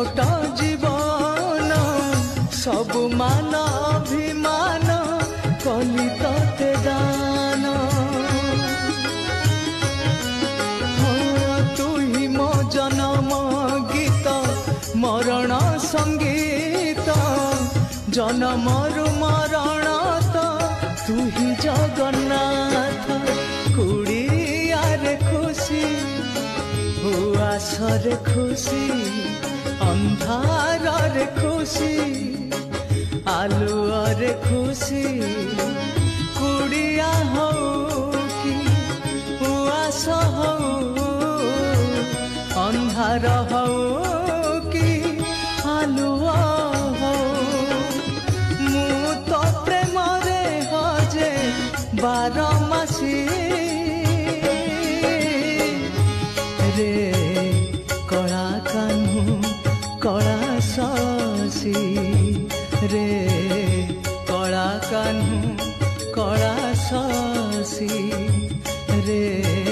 छोट जीवन सब मान अभिमान कली ते दान तू ही मो जन्म गीत मरण संगीत जन्मरु मरण तो तू ही जगन्नाथ कुड़ियारे खुशी हुआसरे खुशी अंधारे खुशी आलुअरे खुशी कुड़िया हो कि हुआस हो अंधार हो कि आलुआ हो मु तो प्रेम रे हजे बारमासी रे कला कान्हू कला शशि रे कला कान्हू कला शशि रे।